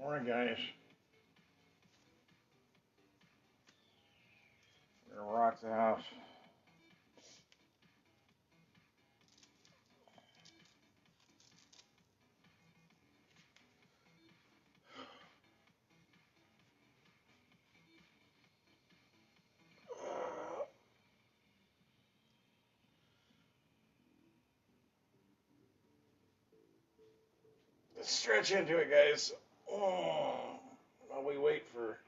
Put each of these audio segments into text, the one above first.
Morning, guys. We're gonna rock the house. Let's stretch into it, guys. While we wait for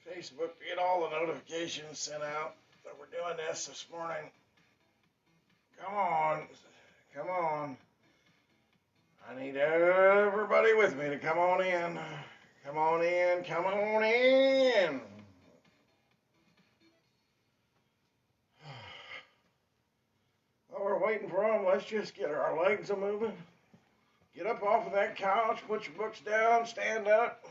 Facebook to get all the notifications sent out that we're doing this morning. Come on. Come on. I need everybody with me to come on in. Come on in. Come on in. While we're waiting for them, let's just get our legs a moving. Get up off of that couch, put your books down, stand up.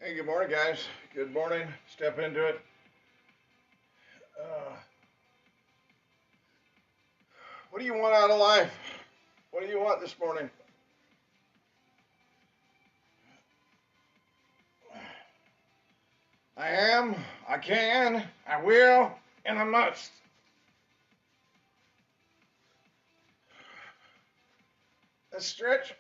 Hey, good morning, guys. Good morning. Step into it. What do you want out of life? What do you want this morning? I am, I can, I will, and I must. Let's stretch.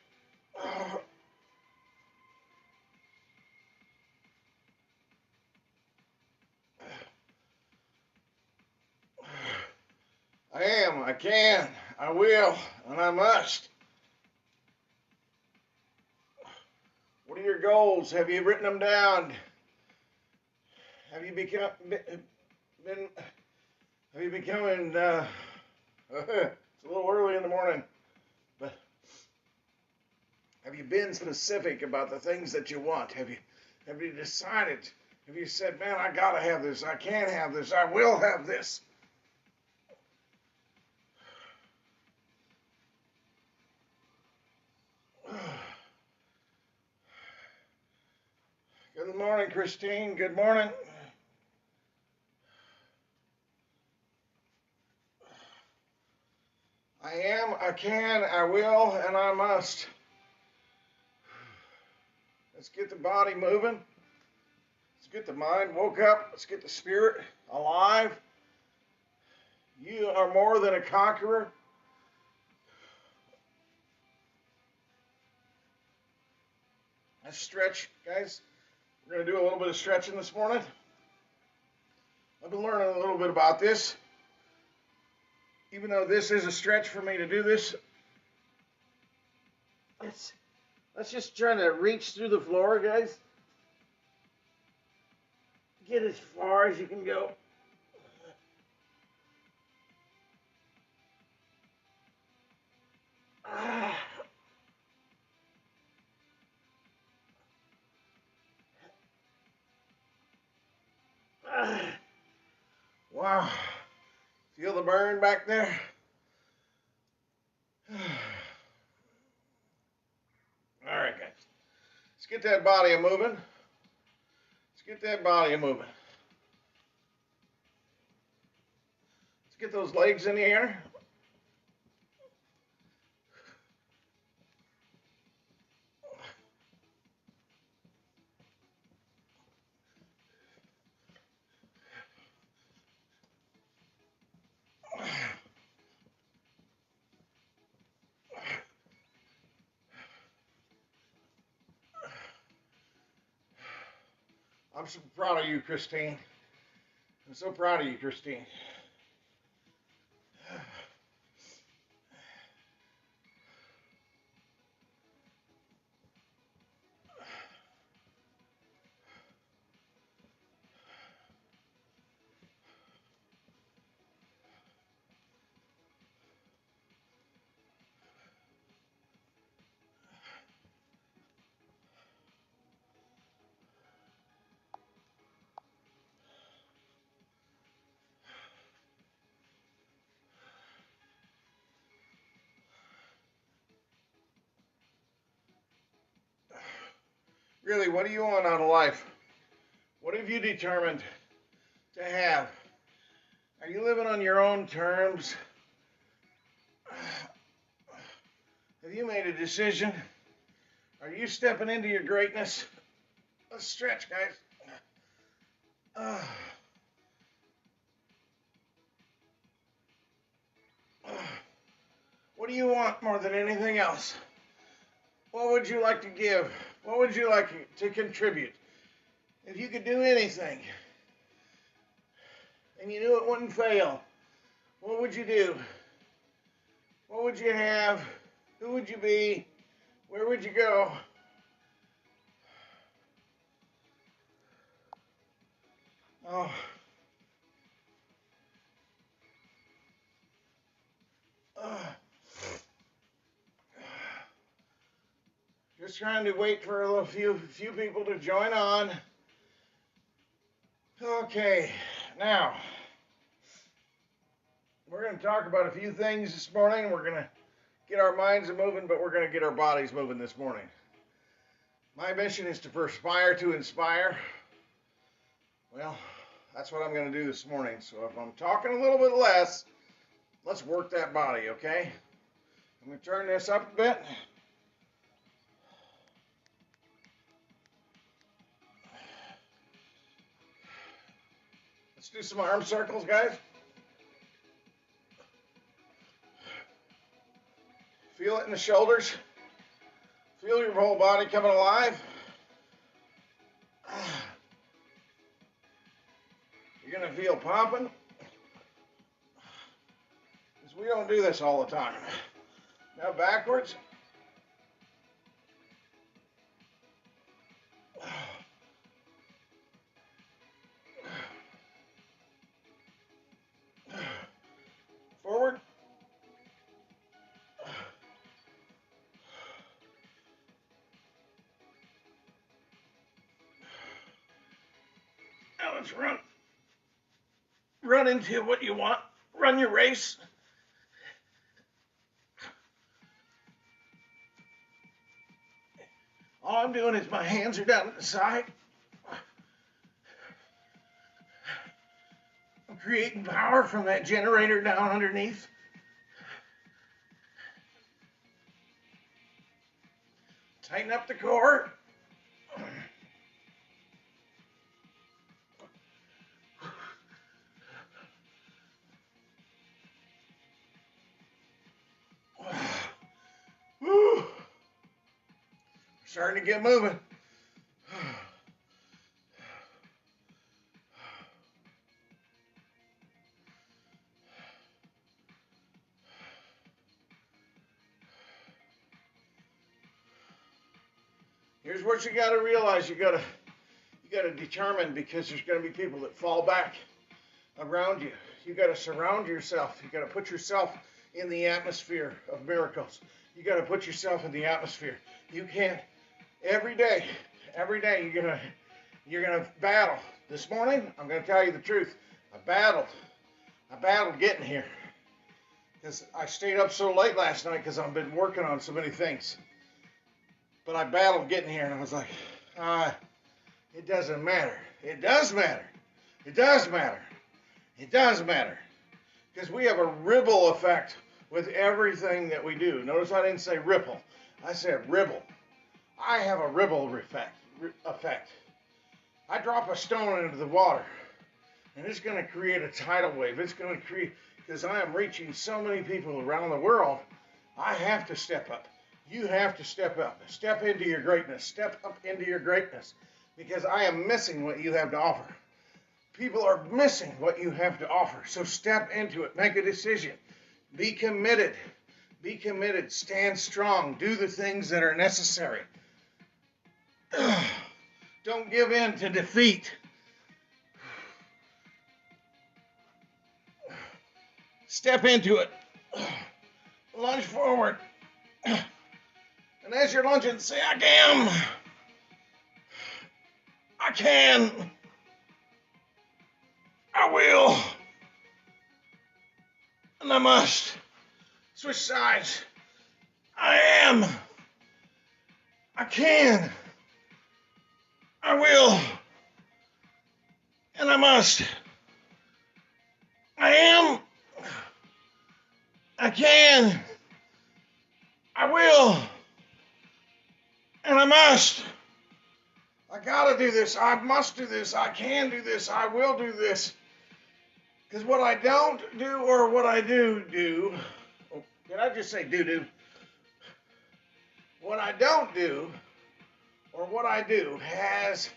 I am, I can, I will, and I must. What are your goals? Have you written them down? Have you becoming? It's a little early in the morning, but have you been specific about the things that you want? Have you decided? Have you said, man, I gotta have this, I can have this, I will have this? Good morning, Christine. Good morning. I am, I can, I will, and I must. Let's get the body moving. Let's get the mind woke up. Let's get the spirit alive. You are more than a conqueror. Let's stretch, guys. We're going to do a little bit of stretching this morning. I've been learning a little bit about this. Even though this is a stretch for me to do this, let's just try to reach through the floor, guys. Get as far as you can go. Wow. Feel the burn back there? All right, guys. Let's get that body a moving. Let's get that body a moving. Let's get those legs in the air. I'm so proud of you, Christine. I'm so proud of you, Christine. Really, what do you want out of life? What have you determined to have? Are you living on your own terms? Have you made a decision? Are you stepping into your greatness? Let's stretch, guys. What do you want more than anything else? What would you like to give? What would you like to contribute? If you could do anything and you knew it wouldn't fail, what would you do? What would you have? Who would you be? Where would you go? Oh. Just trying to wait for a few people to join on. Okay, now we're going to talk about a few things this morning. We're going to get our minds moving, but we're going to get our bodies moving this morning. My mission is to perspire to inspire. Well, that's what I'm going to do this morning. So if I'm talking a little bit less, let's work that body, okay? I'm going to turn this up a bit. Let's do some arm circles, guys. Feel it in the shoulders. Feel your whole body coming alive. You're going to feel popping. Because we don't do this all the time. Now backwards. Forward. Now let's run. Run into what you want. Run your race. All I'm doing is my hands are down at the side. I'm creating power from that generator down underneath. Tighten up the core. Woo. Starting to get moving. Here's what you got to realize. You got to determine, because there's going to be people that fall back around you. You got to surround yourself. You got to put yourself in the atmosphere of miracles. You got to put yourself in the atmosphere. You can't. Every day you're gonna battle. This morning, I'm gonna tell you the truth. I battled getting here, because I stayed up so late last night because I've been working on so many things. But I battled getting here, and I was like, it doesn't matter. It does matter. It does matter. It does matter. Because we have a ripple effect with everything that we do. Notice I didn't say ripple. I said ripple. I have a ripple effect. I drop a stone into the water, and it's going to create a tidal wave. It's going to create, because I am reaching so many people around the world, I have to step up. You have to step up. Step into your greatness. Step up into your greatness. because I am missing what you have to offer. People are missing what you have to offer. So step into it. Make a decision. Be committed. Be committed. Stand strong. Do the things that are necessary. Don't give in to defeat. Step into it. Lunge forward. And as you're lunging, say, I can. I can. I will. And I must. Switch sides. I am. I can. I will. And I must. I am. I can. I will. And I must. I gotta do this. I must do this. I can do this. I will do this. Because what I don't do or what I do, oh, did I just say do? What I don't do or what I do has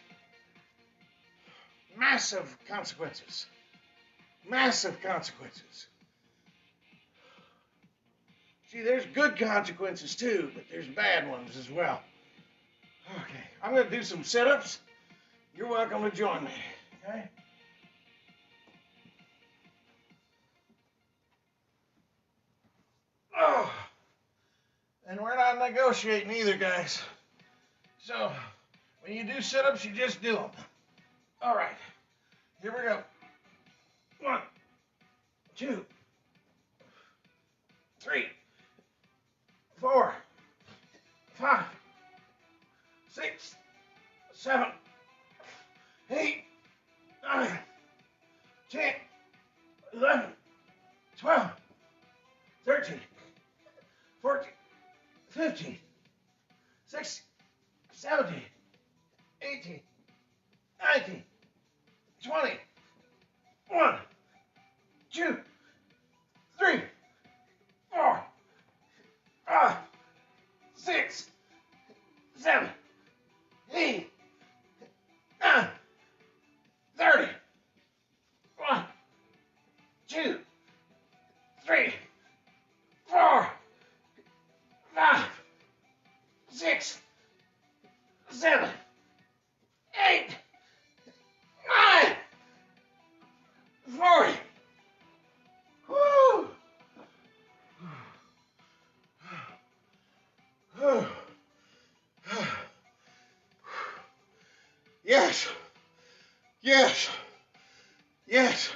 massive consequences. Massive consequences. See, there's good consequences too, but there's bad ones as well. Okay, I'm going to do some sit-ups. You're welcome to join me, okay? Oh, and we're not negotiating either, guys. So, when you do sit-ups, you just do them. All right, here we go. 1, 2, 3, 4, 5, 6, 7, 8, 9, 10, 11, 12, 13, 14, 15, 16, 17, 18, 19, 20, 1, 2, 3, 4, 5, 6, 7, 8, 9, 30. 1, 2, 3, 4, 5, 6, 7, 8, 9, 40. Woo! Yes. Yes. Yes.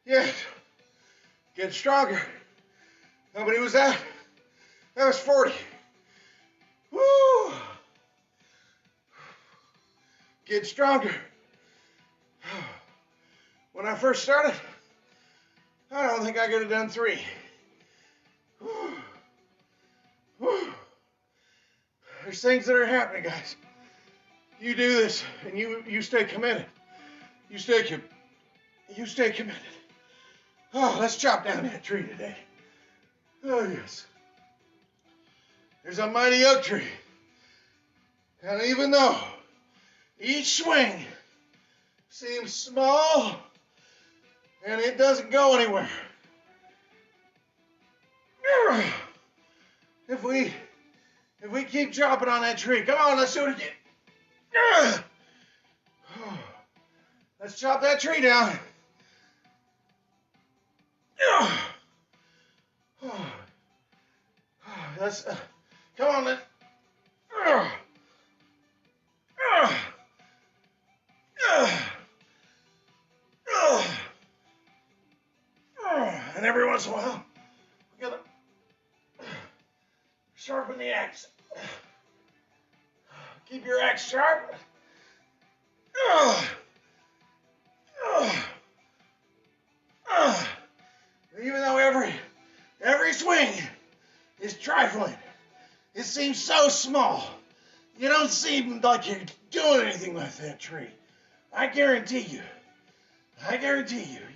Yes. Get stronger. How many was that? That was 40. Woo! Get stronger. When I first started, I don't think I could have done 3. Woo. Woo. There's things that are happening, guys. You do this, and you stay committed. You stay committed. Oh, let's chop down that tree today. Oh, yes. There's a mighty oak tree. And even though each swing seems small and it doesn't go anywhere, if we keep chopping on that tree, come on, let's do it again. Let's chop that tree down. Let's come on, let's. And every once in a while, we gotta sharpen the axe. Keep your axe sharp. Even though every swing is trifling, it seems so small. You don't seem like you're doing anything with that tree. I guarantee you,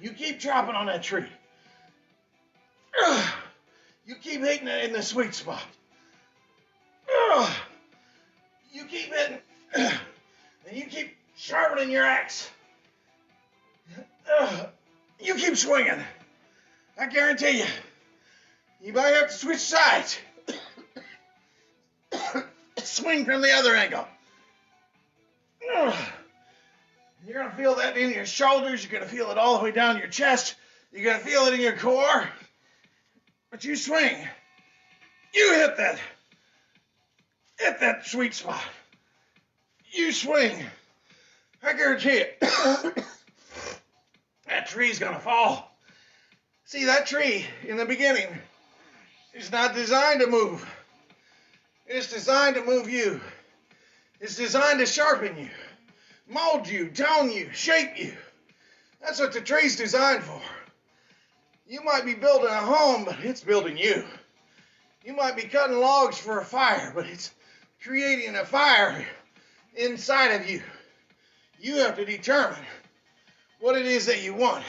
you keep chopping on that tree. You keep hitting it in the sweet spot. You keep hitting, and you keep sharpening your axe. You keep swinging. I guarantee you, you might have to switch sides. Swing from the other angle. You're going to feel that in your shoulders. You're going to feel it all the way down your chest. You're going to feel it in your core. But you swing. You hit that sweet spot. You swing. I guarantee it. That tree's going to fall. See, that tree in the beginning is not designed to move. It's designed to move you. It's designed to sharpen you, mold you, tone you, shape you. That's what the tree's designed for. You might be building a home, but it's building you. You might be cutting logs for a fire, but it's creating a fire inside of you. You have to determine what it is that you want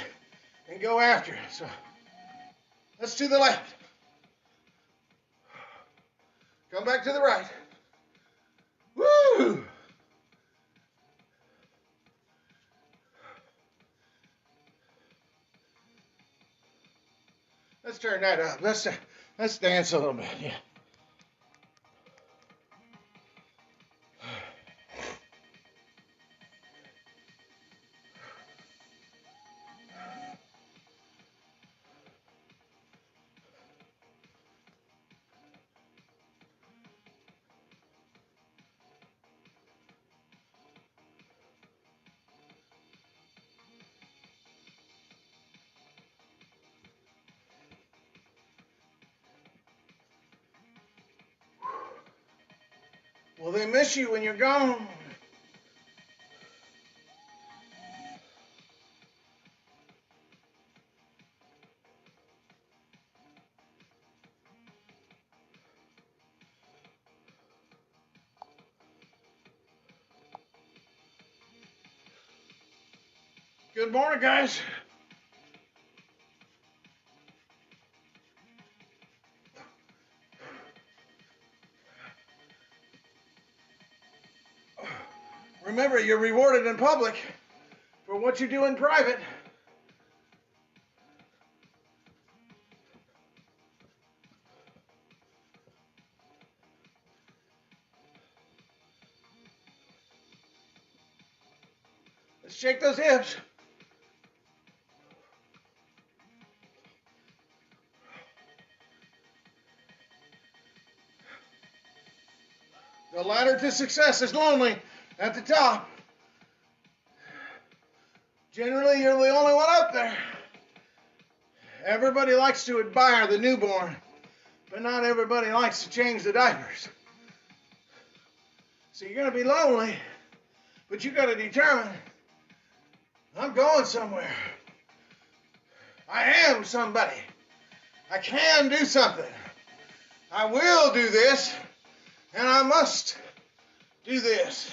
and go after it. So let's to the left. Come back to the right. Woo! Let's turn that up. Let's dance a little bit. Yeah. Well, they miss you when you're gone. Good morning, guys. Remember, you're rewarded in public for what you do in private. Let's shake those hips. The ladder to success is lonely at the top. Generally, you're the only one up there. Everybody likes to admire the newborn, but not everybody likes to change the diapers. So you're going to be lonely, but you got to determine, I'm going somewhere. I am somebody. I can do something. I will do this, and I must do this.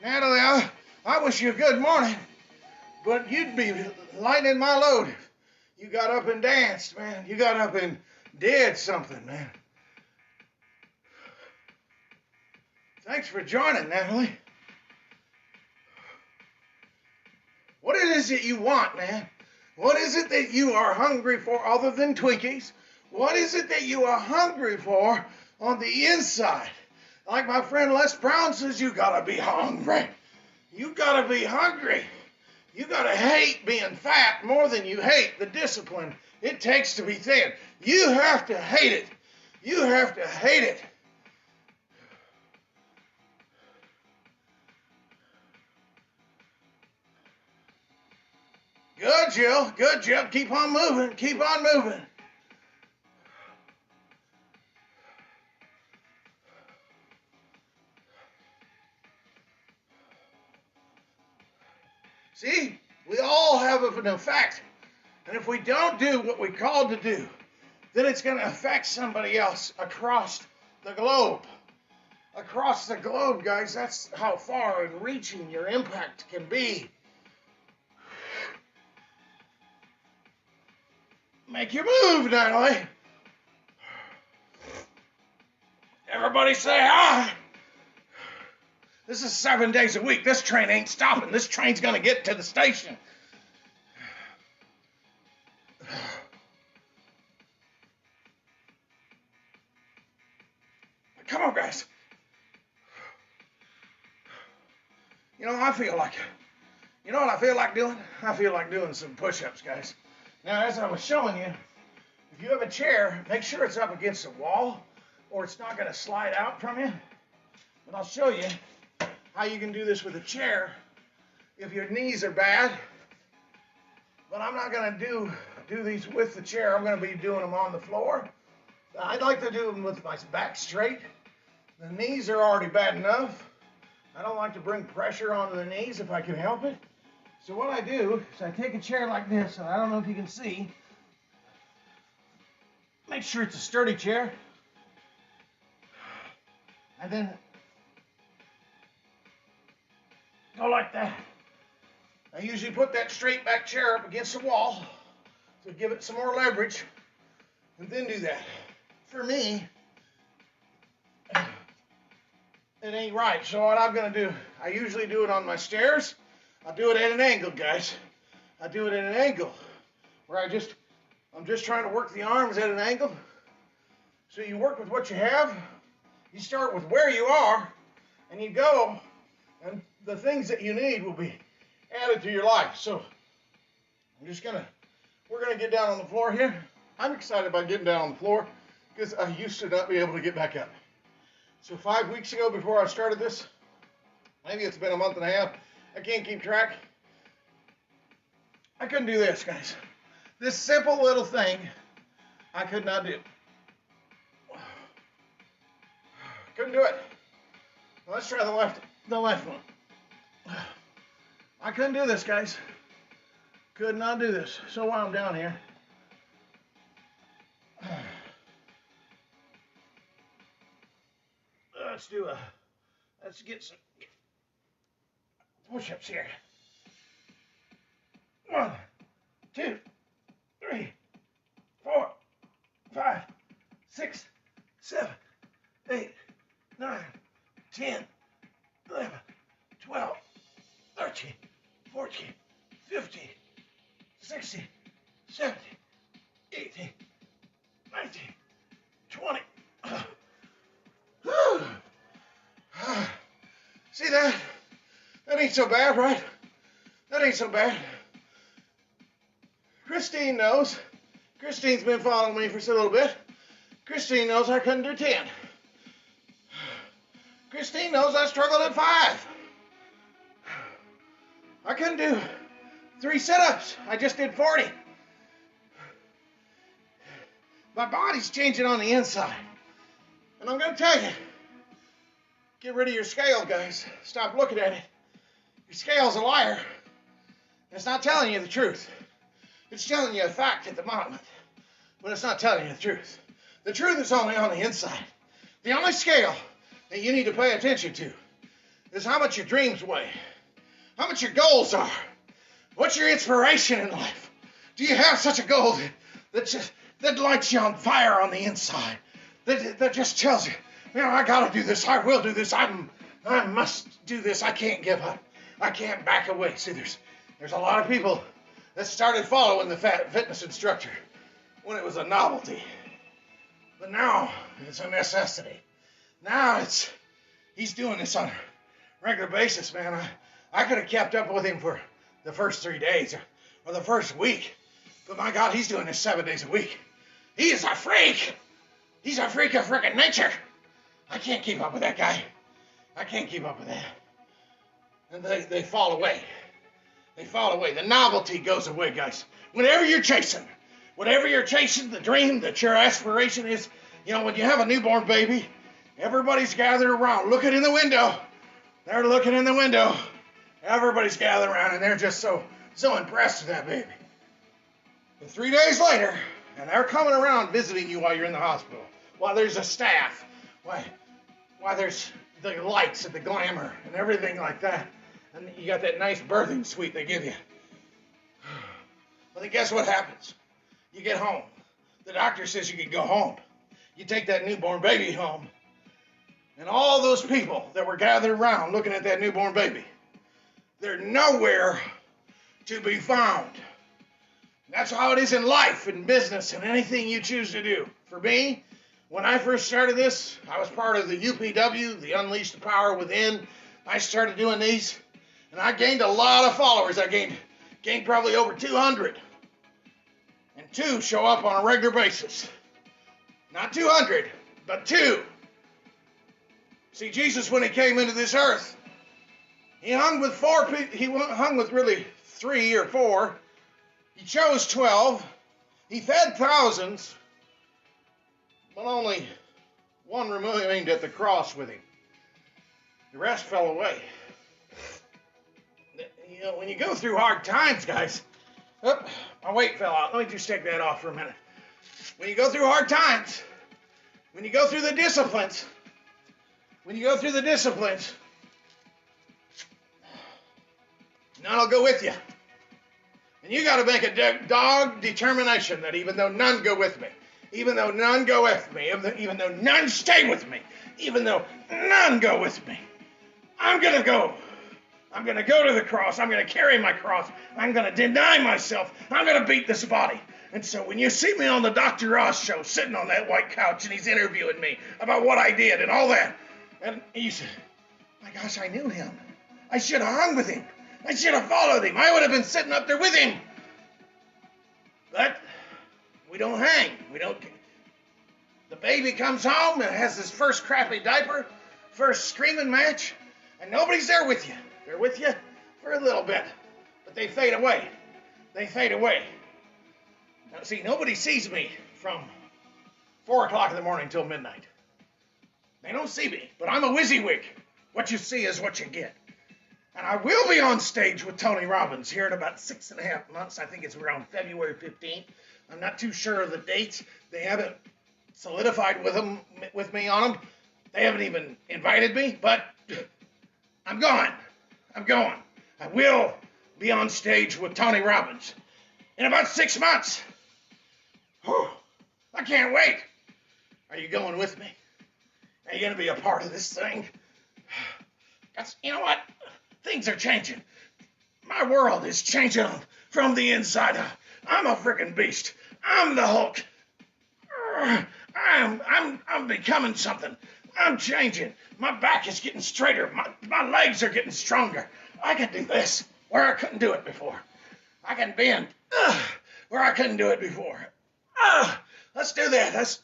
Natalie, I wish you a good morning, but you'd be lightening my load if you got up and danced, man. You got up and did something, man. Thanks for joining, Natalie. What is it you want, man? What is it that you are hungry for other than Twinkies? What is it that you are hungry for on the inside? Like my friend Les Brown says, you gotta be hungry. You gotta be hungry. You gotta hate being fat more than you hate the discipline it takes to be thin. You have to hate it. You have to hate it. Good, Jill. Good, Jill. Keep on moving. Keep on moving. See, we all have an effect. And if we don't do what we're called to do, then it's going to affect somebody else across the globe. Across the globe, guys, that's how far and reaching your impact can be. Make you move, Natalie. Everybody say hi. This is 7 days a week. This train ain't stopping. This train's going to get to the station. Come on, guys. You know, you know what I feel like doing? I feel like doing some push-ups, guys. Now, as I was showing you, if you have a chair, make sure it's up against a wall or it's not going to slide out from you. But I'll show you how you can do this with a chair if your knees are bad. But I'm not going to do these with the chair. I'm going to be doing them on the floor. I'd like to do them with my back straight. The knees are already bad enough. I don't like to bring pressure onto the knees if I can help it. So what I do is I take a chair like this, and I don't know if you can see. Make sure it's a sturdy chair. And then go like that. I usually put that straight back chair up against the wall to give it some more leverage, and then do that. For me, it ain't right. So what I'm going to do, I usually do it on my stairs. I do it at an angle, guys. I do it at an angle where I'm just trying to work the arms at an angle. So you work with what you have. You start with where you are, and you go, and the things that you need will be added to your life. So we're gonna get down on the floor here. I'm excited about getting down on the floor because I used to not be able to get back up. So 5 weeks ago, before I started this, maybe it's been a month and a half, I can't keep track. I couldn't do this, guys. This simple little thing, I could not do. Couldn't do it. Let's try the left one. I couldn't do this, guys. Could not do this. So while I'm down here, let's get some push-ups here. 1, 2, 3, 4, 5, 6, 7, 8, 9, 10, 11, 12, 13, 14, 15, 16, 17, 18, 19, 20. See that? That ain't so bad, right? That ain't so bad. Christine knows. Christine's been following me for a little bit. Christine knows I couldn't do 10. Christine knows I struggled at 5. I couldn't do 3 sit-ups. I just did 40. My body's changing on the inside. And I'm going to tell you, get rid of your scale, guys. Stop looking at it. Your scale's a liar. It's not telling you the truth. It's telling you a fact at the moment, but it's not telling you the truth. The truth is only on the inside. The only scale that you need to pay attention to is how much your dreams weigh, how much your goals are, what's your inspiration in life. Do you have such a goal that lights you on fire on the inside, that just tells you, I gotta do this, I will do this, I must do this, I can't give up, I can't back away. See, there's a lot of people that started following the fitness instructor when it was a novelty, but now it's a necessity. Now he's doing this on a regular basis, man. I could have kept up with him for the first 3 days or the first week, but my God, he's doing this 7 days a week. He is a freak. He's a freak of freaking nature. I can't keep up with that guy. I can't keep up with that. And they fall away. They fall away. The novelty goes away, guys. Whatever you're chasing, the dream that your aspiration is, when you have a newborn baby, everybody's gathered around, looking in the window. They're looking in the window. Everybody's gathered around, and they're just so impressed with that baby. And 3 days later, and they're coming around visiting you while you're in the hospital, while there's a staff, while there's the lights and the glamour and everything like that, and you got that nice birthing suite they give you. But then guess what happens? You get home. The doctor says you can go home. You take that newborn baby home. And all those people that were gathered around looking at that newborn baby, they're nowhere to be found. That's how it is in life, in business, and anything you choose to do. For me, when I first started this, I was part of the UPW, the Unleash the Power Within. I started doing these, and I gained a lot of followers. I gained probably over 200. And 2 show up on a regular basis. Not 200, but 2. See, Jesus, when he came into this earth, he hung with 4 people. He hung with really 3 or 4. He chose 12. He fed thousands, but only 1 remained at the cross with him. The rest fell away. You know, when you go through hard times, guys, my weight fell out. Let me just take that off for a minute. When you go through hard times, when you go through the disciplines, none will go with you. And you got to make a dog determination that even though none go with me, even though none go with me, even though none stay with me, even though none go with me, I'm going to go. I'm going to go to the cross. I'm going to carry my cross. I'm going to deny myself. I'm going to beat this body. And so when you see me on the Dr. Ross show, sitting on that white couch, and he's interviewing me about what I did and all that, and he said, my gosh, I knew him. I should have hung with him. I should have followed him. I would have been sitting up there with him. But we don't hang. We don't. The baby comes home and has his first crappy diaper, first screaming match, and nobody's there with you. They're with you for a little bit, but they fade away. They fade away. Now, see, nobody sees me from 4 o'clock in the morning till midnight. They don't see me, but I'm a WYSIWYG. What you see is what you get. And I will be on stage with Tony Robbins here in about 6.5 months. I think it's around February 15th. I'm not too sure of the dates. They haven't solidified with me on them. They haven't even invited me, but I'm going. I'm going. I will be on stage with Tony Robbins in about 6 months. Whew, I can't wait. Are you going with me? Are you going to be a part of this thing? You know what? Things are changing. My world is changing from the inside out. I'm a freaking beast. I'm the Hulk. I'm becoming something. I'm changing. My back is getting straighter. My legs are getting stronger. I can do this where I couldn't do it before. I can bend where I couldn't do it before. Let's do that.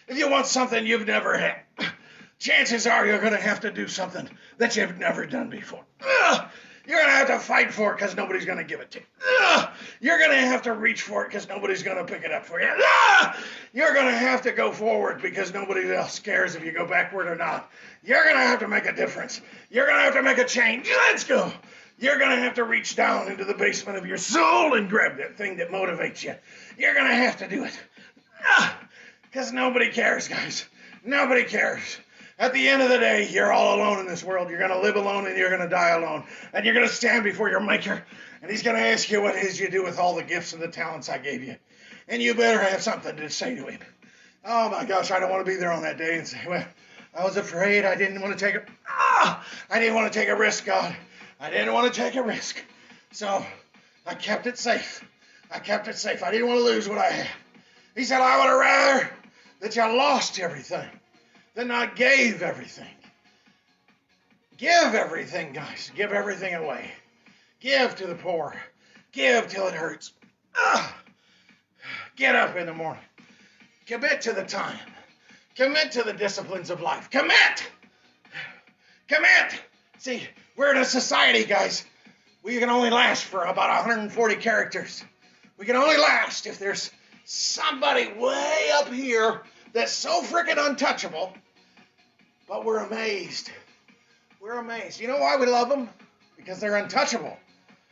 If you want something you've never had, chances are you're going to have to do something that you've never done before. You're going to have to fight for it because nobody's going to give it to you. You're going to have to reach for it because nobody's going to pick it up for you. You're going to have to go forward because nobody else cares if you go backward or not. You're going to have to make a difference. You're going to have to make a change. Let's go. You're going to have to reach down into the basement of your soul and grab that thing that motivates you. You're going to have to do it. Because nobody cares, guys. Nobody cares. At the end of the day, you're all alone in this world. You're going to live alone and you're going to die alone. And you're going to stand before your maker. And he's going to ask you what it is you do with all the gifts and the talents I gave you. And you better have something to say to him. Oh my gosh, I don't want to be there on that day and say, well, I was afraid. I didn't want to take a risk, God. I didn't want to take a risk. So I kept it safe. I didn't want to lose what I had. He said, I would have rather that you lost everything than not gave everything. Give everything, guys. Give everything away. Give to the poor. Give till it hurts. Get up in the morning. Commit to the time. Commit to the disciplines of life. Commit! See, we're in a society, guys. We can only last for about 140 characters. We can only last if there's somebody way up here that's so freaking untouchable. But we're amazed. We're amazed. You know why we love them? Because they're untouchable.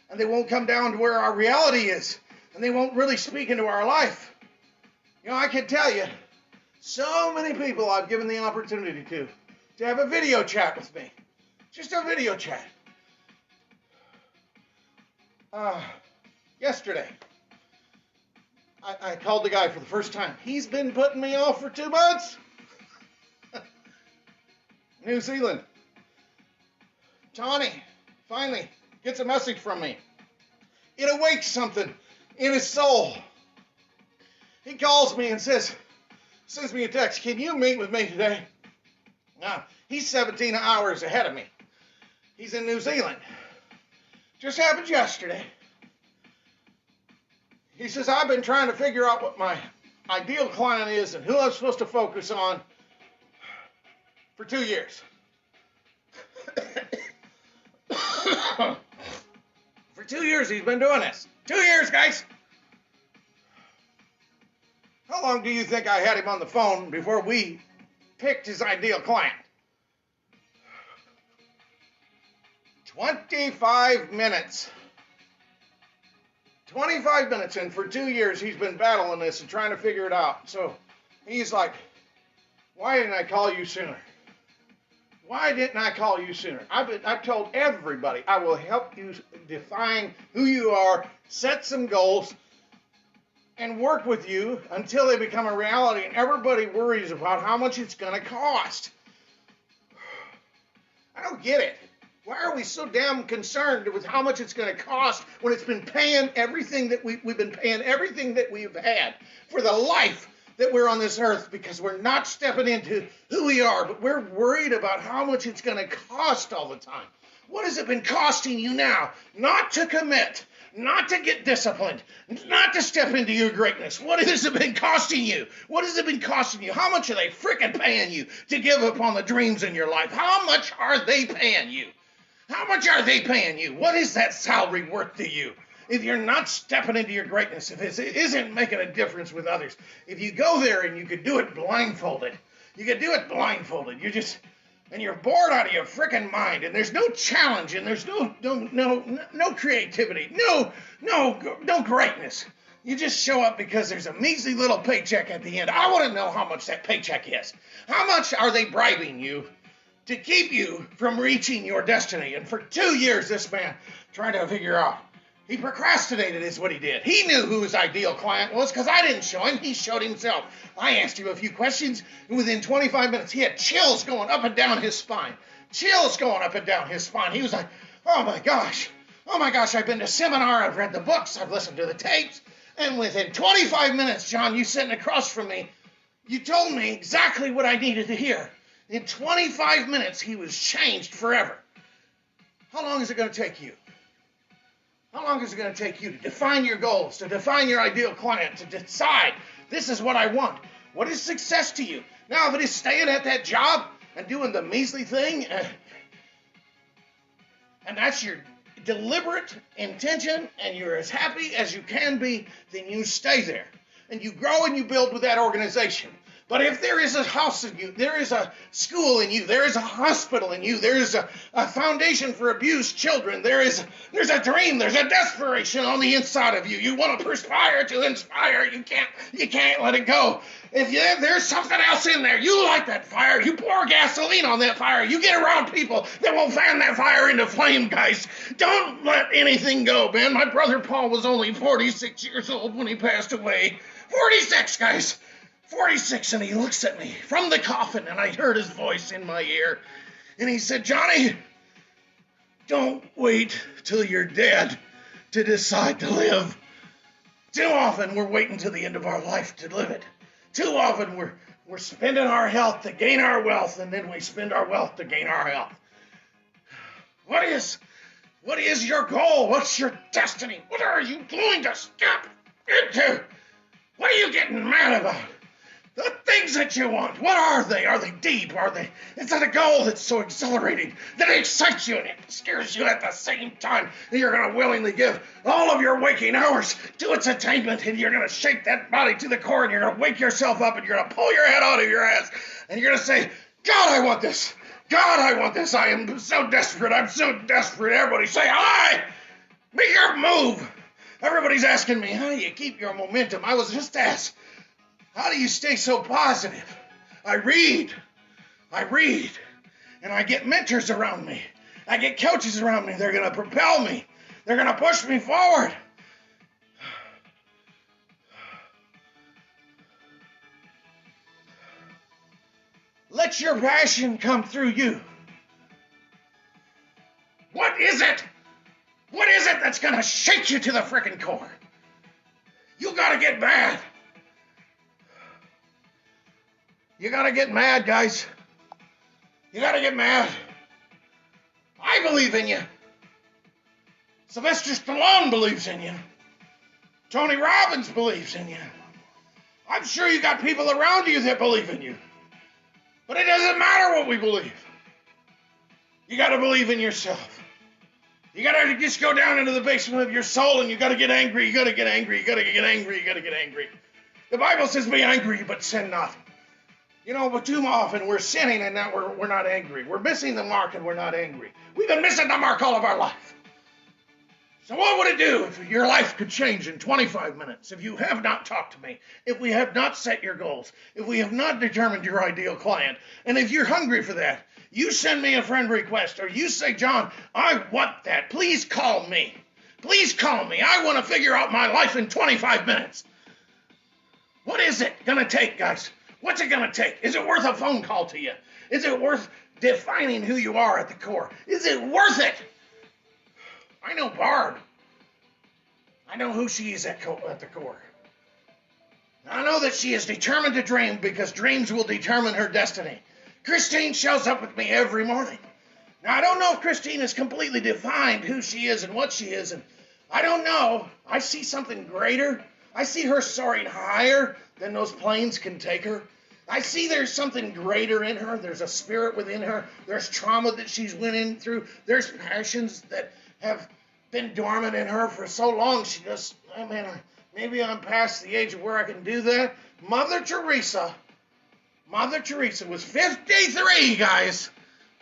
And they won't come down to where our reality is. And they won't really speak into our life. You know, I can tell you, so many people I've given the opportunity to have a video chat with me. Just a video chat. Yesterday, I called the guy for the first time. He's been putting me off for 2 months. New Zealand. Johnny finally gets a message from me. It awakes something in his soul. He calls me and sends me a text. Can you meet with me today? Now, he's 17 hours ahead of me. He's in New Zealand. Just happened yesterday. He says, I've been trying to figure out what my ideal client is and who I'm supposed to focus on for 2 years. For 2 years he's been doing this. 2 years, guys. How long do you think I had him on the phone before we picked his ideal client? 25 minutes. 25 minutes, and for 2 years he's been battling this and trying to figure it out. So he's like, why didn't I call you sooner? Why didn't I call you sooner? I've told everybody I will help you define who you are, set some goals, and work with you until they become a reality, and everybody worries about how much it's going to cost. I don't get it. Why are we so damn concerned with how much it's going to cost when it's been paying everything that we've been paying everything that we've had for the life that we're on this earth, because we're not stepping into who we are, but we're worried about how much it's going to cost all the time. What has it been costing you now not to commit, not to get disciplined, not to step into your greatness? What has it been costing you? What has it been costing you? How much are they freaking paying you to give up on the dreams in your life? How much are they paying you? How much are they paying you? What is that salary worth to you? If you're not stepping into your greatness, if it isn't making a difference with others, if you go there and you could do it blindfolded, and you're bored out of your freaking mind, and there's no challenge, and there's no creativity, no greatness. You just show up because there's a measly little paycheck at the end. I want to know how much that paycheck is. How much are they bribing you to keep you from reaching your destiny? And for 2 years, this man tried to figure out. He procrastinated is what he did. He knew who his ideal client was because I didn't show him. He showed himself. I asked him a few questions, and within 25 minutes, he had chills going up and down his spine. Chills going up and down his spine. He was like, oh my gosh, I've been to seminar, I've read the books, I've listened to the tapes, and within 25 minutes, John, you sitting across from me, you told me exactly what I needed to hear. In 25 minutes, he was changed forever. How long is it going to take you? How long is it going to take you to define your goals, to define your ideal client, to decide, this is what I want? What is success to you? Now, if it is staying at that job and doing the measly thing, and that's your deliberate intention, and you're as happy as you can be, then you stay there. And you grow and you build with that organization. But if there is a house in you, there is a school in you, there is a hospital in you, there is a foundation for abused children, there's a dream, there's a desperation on the inside of you. You want to perspire to inspire. You can't let it go. If there's something else in there, you light that fire, you pour gasoline on that fire, you get around people that will fan that fire into flame, guys. Don't let anything go, man. My brother Paul was only 46 years old when he passed away. 46, guys. 46, and he looks at me from the coffin, and I heard his voice in my ear, and he said, Johnny, don't wait till you're dead to decide to live. Too often we're waiting to the end of our life to live it. Too often we're spending our health to gain our wealth, and then we spend our wealth to gain our health. What is your goal? What's your destiny? What are you going to step into? What are you getting mad about? The things that you want, what are they? Are they deep? Is that a goal that's so exhilarating that it excites you and it scares you at the same time that you're going to willingly give all of your waking hours to its attainment, and you're going to shake that body to the core, and you're going to wake yourself up, and you're going to pull your head out of your ass, and you're going to say, God, I want this. God, I want this. I am so desperate. I'm so desperate. Everybody say, aye. Make your move. Everybody's asking me, how do you keep your momentum? I was just asked, how do you stay so positive? I read, and I get mentors around me. I get coaches around me. They're going to propel me. They're going to push me forward. Let your passion come through you. What is it? What is it that's going to shake you to the frickin' core? You got to get mad. You got to get mad, guys. You got to get mad. I believe in you. Sylvester Stallone believes in you. Tony Robbins believes in you. I'm sure you got people around you that believe in you. But it doesn't matter what we believe. You got to believe in yourself. You got to just go down into the basement of your soul and you got to get angry. You got to get angry. You got to get angry. You got to get angry. The Bible says be angry, but sin not. You know, but too often we're sinning and now we're not angry. We're missing the mark and we're not angry. We've been missing the mark all of our life. So what would it do if your life could change in 25 minutes? If you have not talked to me, if we have not set your goals, if we have not determined your ideal client, and if you're hungry for that, you send me a friend request or you say, John, I want that. Please call me. Please call me. I want to figure out my life in 25 minutes. What is it going to take, guys? What's it going to take? Is it worth a phone call to you? Is it worth defining who you are at the core? Is it worth it? I know Barb. I know who she is at the core. I know that she is determined to dream because dreams will determine her destiny. Christine shows up with me every morning. Now, I don't know if Christine has completely defined who she is and what she is, and I don't know. I see something greater. I see her soaring higher than those planes can take her. I see there's something greater in her. There's a spirit within her. There's trauma that she's winning through. There's passions that have been dormant in her for so long. She just, oh man, maybe I'm past the age of where I can do that. Mother Teresa was 53, guys.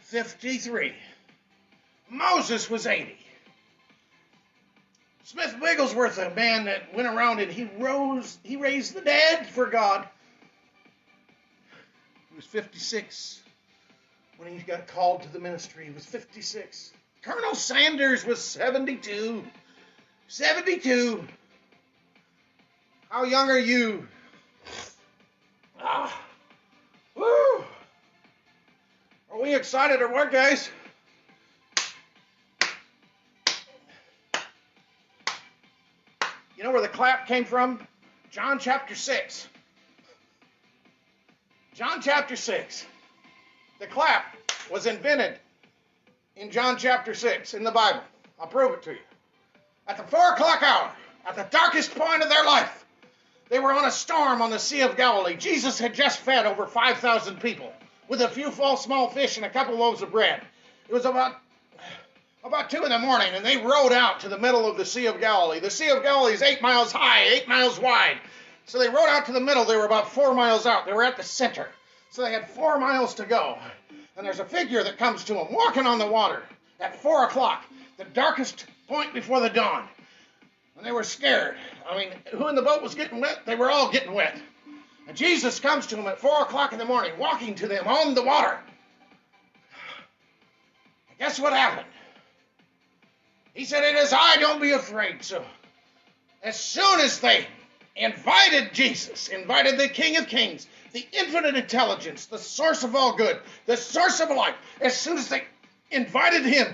53. Moses was 80. Smith Wigglesworth, a man that went around and he raised the dead for God. He was 56 when he got called to the ministry. He was 56. Colonel Sanders was 72. 72. How young are you? Woo! Are we excited or what, guys? You know where the clap came from? John chapter 6. John chapter 6. The clap was invented in John chapter 6 in the Bible. I'll prove it to you. At the 4 o'clock hour, at the darkest point of their life, they were on a storm on the Sea of Galilee. Jesus had just fed over 5,000 people with a few small fish and a couple loaves of bread. It was about 2 in the morning, and they rowed out to the middle of the Sea of Galilee. The Sea of Galilee is 8 miles high, 8 miles wide. So they rowed out to the middle. They were about 4 miles out. They were at the center. So they had 4 miles to go. And there's a figure that comes to them walking on the water at 4 o'clock, the darkest point before the dawn. And they were scared. I mean, who in the boat was getting wet? They were all getting wet. And Jesus comes to them at 4 o'clock in the morning, walking to them on the water. And guess what happened? He said, "It is I, don't be afraid." So as soon as they invited Jesus, invited the King of Kings, the infinite intelligence, the source of all good, the source of life, as soon as they invited him,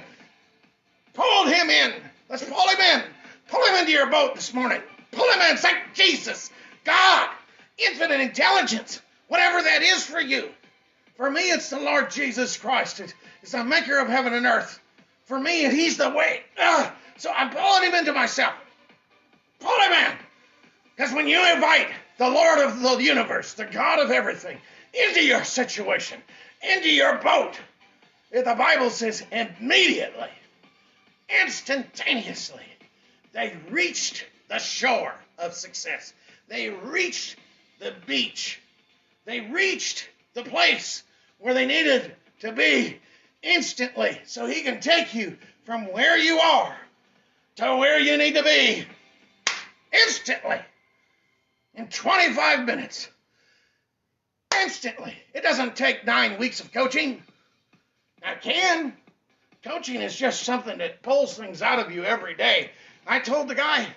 pulled him in, let's pull him in, pull him into your boat this morning, pull him in, say, Jesus, God, infinite intelligence, whatever that is for you. For me, it's the Lord Jesus Christ. It's the maker of heaven and earth. For me, he's the way. So I'm pulling him into myself. Pull him in. Because when you invite the Lord of the universe, the God of everything, into your situation, into your boat, the Bible says immediately, instantaneously, they reached the shore of success. They reached the beach. They reached the place where they needed to be instantly, so he can take you from where you are to where you need to be instantly in 25 minutes. Instantly. It doesn't take 9 weeks of coaching. Now, it can. Coaching is just something that pulls things out of you every day. I told the guy,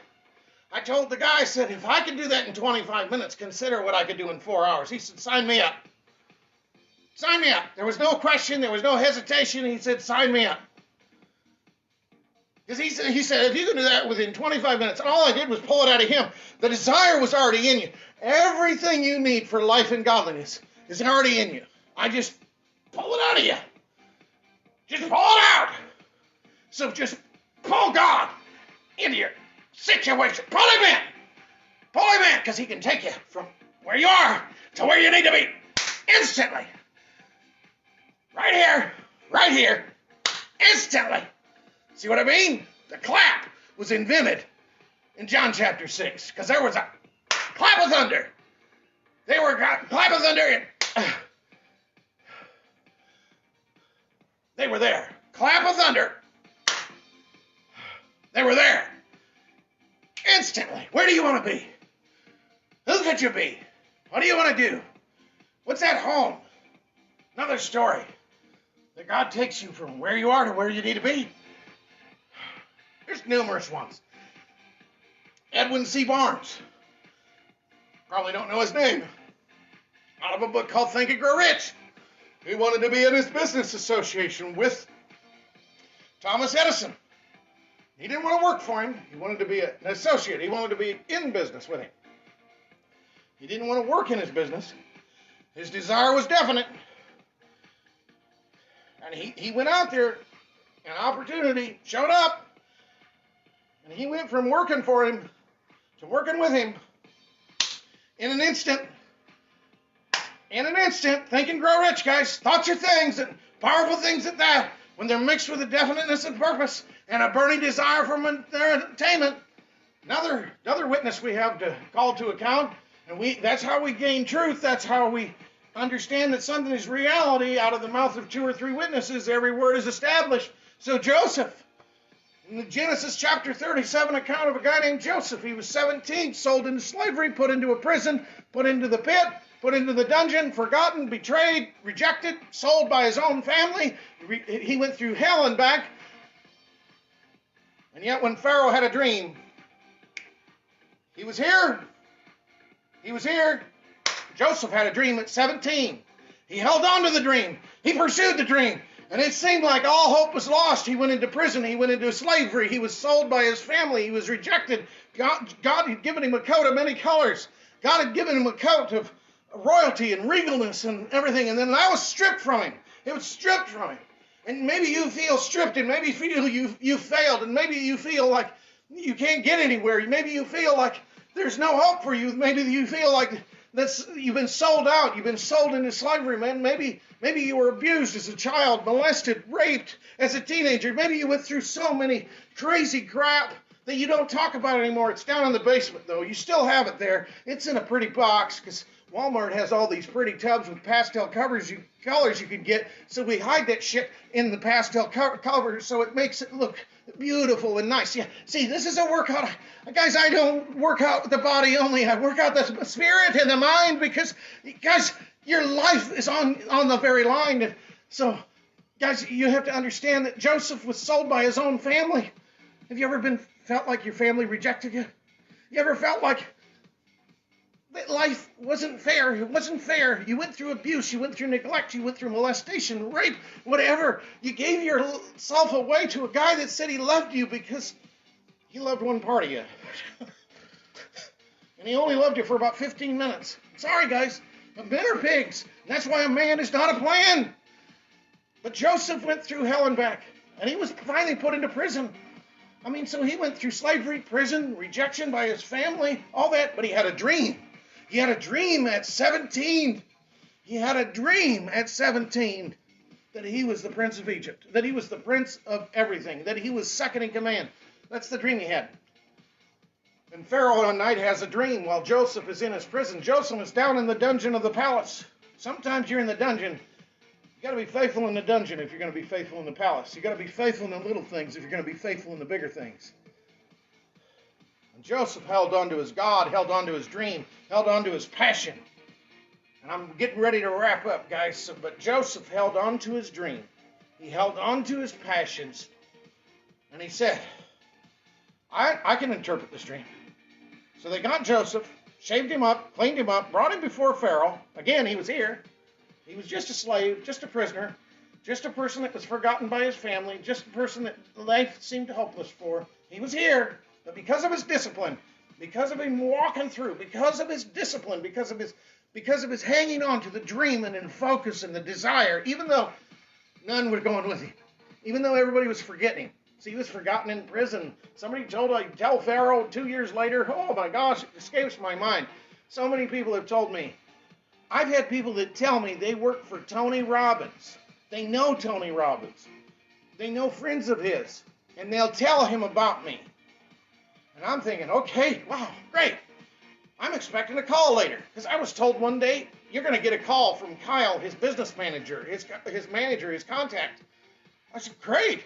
I said, if I could do that in 25 minutes, consider what I could do in 4 hours. He said, sign me up. Sign me up. There was no question. There was no hesitation. He said, sign me up. Because he said, if you can do that within 25 minutes, and all I did was pull it out of him, the desire was already in you. Everything you need for life and godliness is already in you. I just pull it out of you. Just pull it out. So just pull God into your situation. Pull him in. Pull him in, because he can take you from where you are to where you need to be instantly. Right here, instantly. See what I mean? The clap was invented in John chapter 6, because there was a clap of thunder. They were clap of thunder, and they were there. Clap of thunder. They were there. Instantly. Where do you want to be? Who could you be? What do you want to do? What's that home? Another story. That God takes you from where you are to where you need to be. There's numerous ones. Edwin C. Barnes. Probably don't know his name. Out of a book called Think and Grow Rich. He wanted to be in his business association with Thomas Edison. He didn't want to work for him. He wanted to be an associate. He wanted to be in business with him. He didn't want to work in his business. His desire was definite. And he went out there. An opportunity showed up. And he went from working for him to working with him in an instant. In an instant. Think and grow rich, guys. Thoughts are things, and powerful things at that. When they're mixed with a definiteness and purpose and a burning desire for their attainment. Another witness we have to call to account. And that's how we gain truth. That's how we understand that something is reality. Out of the mouth of 2 or 3 witnesses, every word is established. So Joseph, in the Genesis chapter 37 account of a guy named Joseph, he was 17, sold into slavery, put into a prison, put into the pit, put into the dungeon, forgotten, betrayed, rejected, sold by his own family. He went through hell and back. And yet when Pharaoh had a dream, he was here. Joseph had a dream at 17. He held on to the dream. He pursued the dream. And it seemed like all hope was lost. He went into prison. He went into slavery. He was sold by his family. He was rejected. God had given him a coat of many colors. God had given him a coat of royalty and regalness and everything. And then that was stripped from him. It was stripped from him. And maybe you feel stripped, and maybe you feel you failed, and maybe you feel like you can't get anywhere. Maybe you feel like there's no hope for you. Maybe you feel like you've been sold out. You've been sold into slavery, man. Maybe you were abused as a child, molested, raped as a teenager. Maybe you went through so many crazy crap that you don't talk about anymore. It's down in the basement, though. You still have it there. It's in a pretty box because Walmart has all these pretty tubs with pastel colors you can get. So we hide that shit in the pastel colors so it makes it look beautiful and nice. Yeah. See, this is a workout. Guys, I don't work out the body only. I work out the spirit and the mind because, guys, your life is on the very line. So, guys, you have to understand that Joseph was sold by his own family. Have you ever felt like your family rejected you? You ever felt like that life wasn't fair? It wasn't fair. You went through abuse. You went through neglect. You went through molestation, rape, whatever. You gave yourself away to a guy that said he loved you because he loved one part of you. And he only loved you for about 15 minutes. Sorry, guys. But men are pigs. And that's why a man is not a plan. But Joseph went through hell and back. And he was finally put into prison. I mean, so he went through slavery, prison, rejection by his family, all that. But he had a dream. He had a dream at 17. He had a dream at 17 that he was the prince of Egypt, that he was the prince of everything, that he was second in command. That's the dream he had. And Pharaoh one night has a dream while Joseph is in his prison. Joseph is down in the dungeon of the palace. Sometimes you're in the dungeon. You got to be faithful in the dungeon if you're going to be faithful in the palace. You got to be faithful in the little things if you're going to be faithful in the bigger things. And Joseph held on to his God, held on to his dream, held on to his passion. And I'm getting ready to wrap up, guys. But Joseph held on to his dream. He held on to his passions. And he said, I can interpret this dream. So they got Joseph, shaved him up, cleaned him up, brought him before Pharaoh. Again, he was here. He was just a slave, just a prisoner, just a person that was forgotten by his family, just a person that life seemed hopeless for. He was here, but because of his discipline, because of him walking through, because of his discipline, because of his hanging on to the dream and in focus and the desire, even though none were going with him, even though everybody was forgetting him. See, he was forgotten in prison. Somebody tell Pharaoh 2 years later, oh my gosh, it escapes my mind. So many people have told me. I've had people that tell me they work for Tony Robbins. They know Tony Robbins. They know friends of his. And they'll tell him about me. And I'm thinking, okay, wow, great. I'm expecting a call later. Because I was told one day, you're going to get a call from Kyle, his business manager, his manager, his contact. I said, great.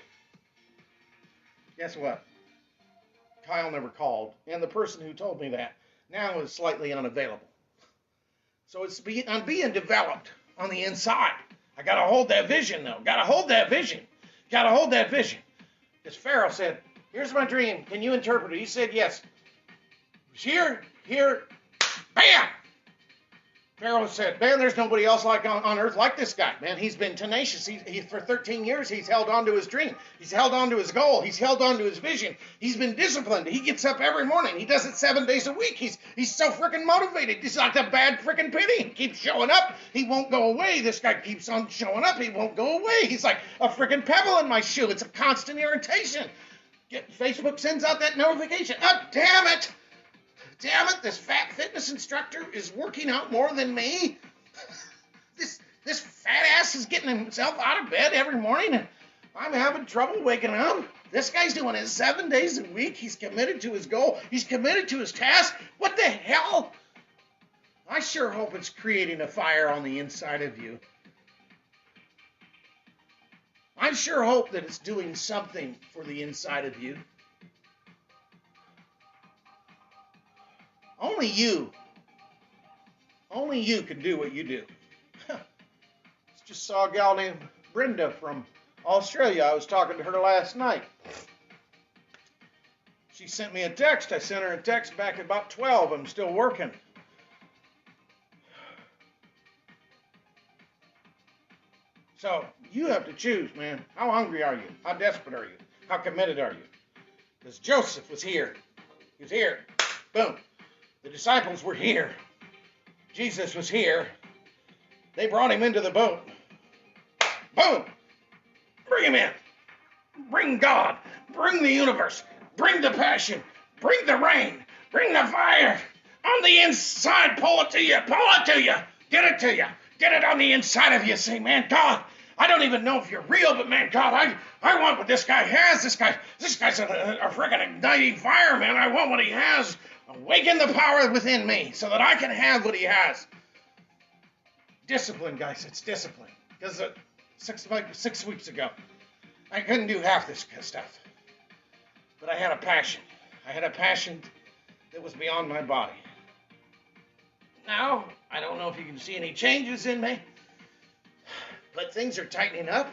Guess what? Kyle never called. And the person who told me that now is slightly unavailable. So I'm being developed on the inside. I got to hold that vision, though. Got to hold that vision. Got to hold that vision. Because Pharaoh said, here's my dream. Can you interpret it? He said, yes. Here, bam! Pharaoh said, man, there's nobody else like on earth like this guy. Man, he's been tenacious. He for 13 years, he's held on to his dream. He's held on to his goal. He's held on to his vision. He's been disciplined. He gets up every morning. He does it 7 days a week. He's so freaking motivated. He's like a bad freaking penny. He keeps showing up. He won't go away. This guy keeps on showing up. He won't go away. He's like a freaking pebble in my shoe. It's a constant irritation. Facebook sends out that notification. Oh, damn it. Damn it, this fat fitness instructor is working out more than me. This fat ass is getting himself out of bed every morning, and I'm having trouble waking up. This guy's doing it 7 days a week. He's committed to his goal. He's committed to his task. What the hell? I sure hope it's creating a fire on the inside of you. I sure hope that it's doing something for the inside of you. Only you can do what you do. Just saw a gal named Brenda from Australia. I was talking to her last night. She sent me a text. I sent her a text back at about 12. I'm still working. So you have to choose, man. How hungry are you? How desperate are you? How committed are you? Because Joseph was here. He was here. Boom. The disciples were here. Jesus was here. They brought him into the boat. Boom! Bring him in. Bring God. Bring the universe. Bring the passion. Bring the rain. Bring the fire. On the inside, pull it to you. Pull it to you. Get it to you. Get it on the inside of you. Say, man, God, I don't even know if you're real, but man, God, I want what this guy has. This guy's a freaking igniting fire, man. I want what he has. Awaken the power within me so that I can have what he has. Discipline, guys. It's discipline. Because 6 weeks ago, I couldn't do half this stuff. But I had a passion. I had a passion that was beyond my body. Now, I don't know if you can see any changes in me, but things are tightening up.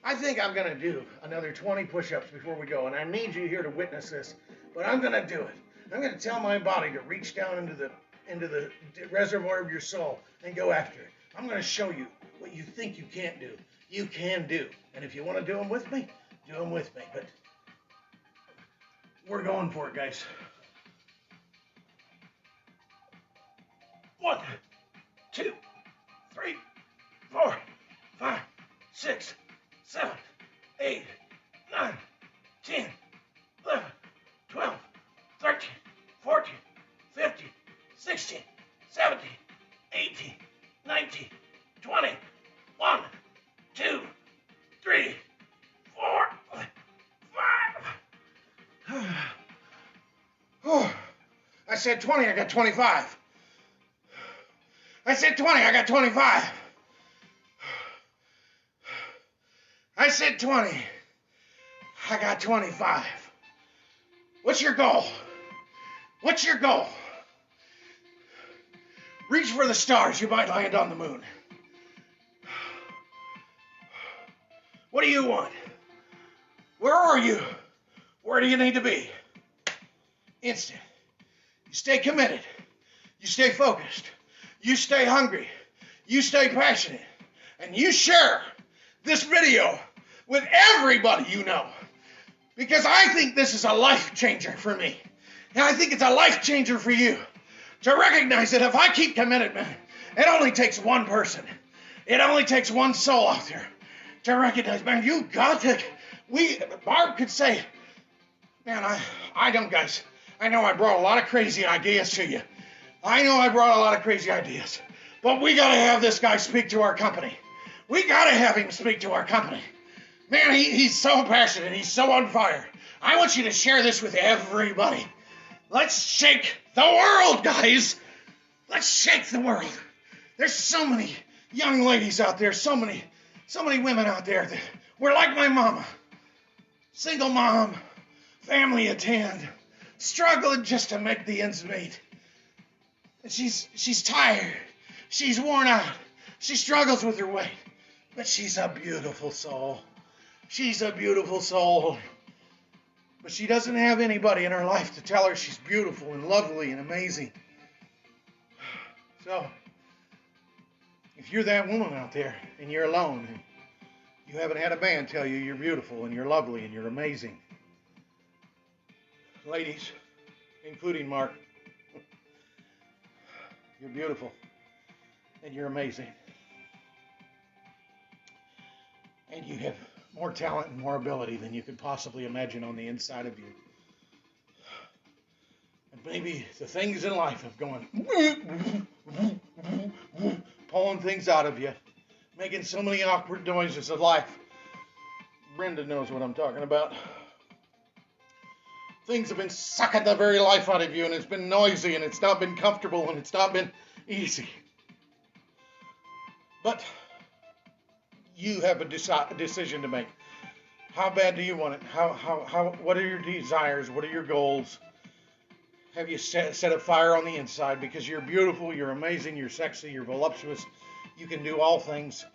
I think I'm going to do another 20 push-ups before we go, and I need you here to witness this, but I'm going to do it. I'm going to tell my body to reach down into the reservoir of your soul and go after it. I'm going to show you what you think you can't do. You can do. And if you want to do them with me, do them with me. But we're going for it, guys. 1, 2, 3, 4, 5, 6, 7, 8, 9, 10, 11, 12, 13, 14, 15, 16, 17, 18, 19, 20, 1, 2, 3, 4, 5. I said 20, I got 25. I said 20, I got 25. I said 20, I got 25. What's your goal? What's your goal? Reach for the stars, you might land on the moon. What do you want? Where are you? Where do you need to be? Instant. You stay committed. You stay focused. You stay hungry. you stay passionate, and you share this video with everybody you know. Because I think this is a life changer for me. And I think it's a life changer for you. To recognize that if I keep committed, man, it only takes one person. It only takes one soul out there to recognize, man, you got to. Barb could say, man, I don't, guys. I know I brought a lot of crazy ideas to you. I know I brought a lot of crazy ideas. But we got to have this guy speak to our company. We got to have him speak to our company. Man, he's so passionate. He's so on fire. I want you to share this with everybody. Let's shake the world, guys. Let's shake the world. There's so many young ladies out there, so many women out there that were like my mama. Single mom, family of 10, struggling just to make the ends meet. And she's tired. She's worn out. She struggles with her weight. But she's a beautiful soul. She's a beautiful soul. But she doesn't have anybody in her life to tell her she's beautiful and lovely and amazing. So, if you're that woman out there and you're alone, and you haven't had a man tell you you're beautiful and you're lovely and you're amazing, ladies, including Mark, you're beautiful and you're amazing. And you have more talent and more ability than you could possibly imagine on the inside of you. And maybe the things in life have gone pulling things out of you, making so many awkward noises of life. Brenda knows what I'm talking about. Things have been sucking the very life out of you, and it's been noisy, and it's not been comfortable, and it's not been easy. But you have a decision to make. How bad do you want it? What are your desires? What are your goals? Have you set a fire on the inside? Because you're beautiful, you're amazing, you're sexy, you're voluptuous. You can do all things.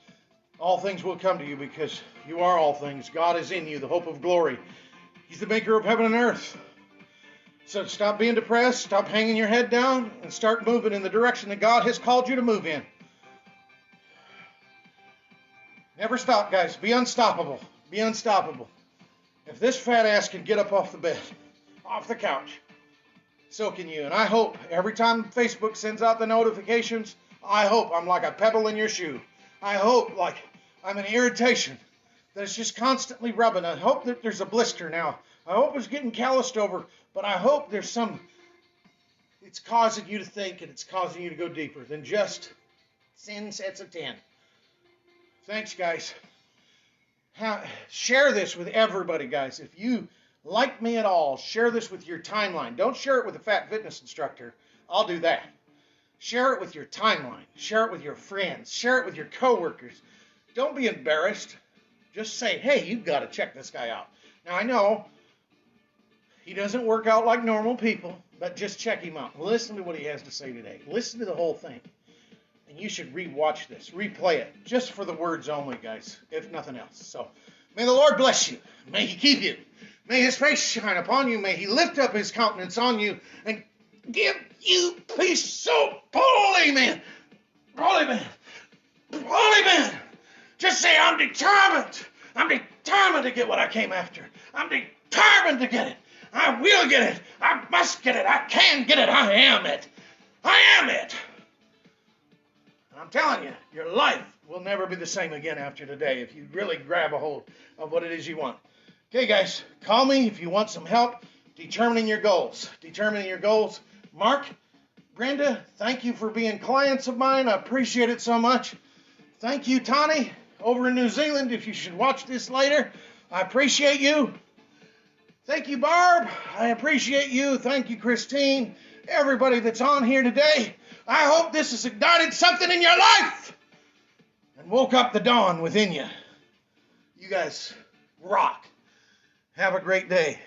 All things will come to you because you are all things. God is in you, the hope of glory. He's the maker of heaven and earth. So stop being depressed, stop hanging your head down, and start moving in the direction that God has called you to move in. Never stop, guys. Be unstoppable. Be unstoppable. If this fat ass can get up off the bed, off the couch, so can you. And I hope every time Facebook sends out the notifications, I hope I'm like a pebble in your shoe. I hope like I'm an irritation that it's just constantly rubbing. I hope that there's a blister now. I hope it's getting calloused over, but I hope there's it's causing you to think and it's causing you to go deeper than just 10 sets of 10. Thanks, guys. Share this with everybody, guys. If you like me at all, share this with your timeline. Don't share it with a fat fitness instructor. I'll do that. Share it with your timeline. Share it with your friends. Share it with your coworkers. Don't be embarrassed. Just say, hey, you've got to check this guy out. Now, I know he doesn't work out like normal people, but just check him out. Listen to what he has to say today. Listen to the whole thing. And you should re-watch this, replay it, just for the words only, guys, if nothing else. So, may the Lord bless you. May He keep you. May His face shine upon you. May He lift up His countenance on you and give you peace. So, holy man, holy man, holy man. Just say, I'm determined. I'm determined to get what I came after. I'm determined to get it. I will get it. I must get it. I can get it. I am it. I am it. I'm telling you, your life will never be the same again after today if you really grab a hold of what it is you want. Okay, guys, call me if you want some help determining your goals. Determining your goals. Mark, Brenda, thank you for being clients of mine. I appreciate it so much. Thank you, Tani, over in New Zealand, if you should watch this later. I appreciate you. Thank you, Barb. I appreciate you. Thank you, Christine. Everybody that's on here today. I hope this has ignited something in your life and woke up the dawn within you. You guys rock. Have a great day.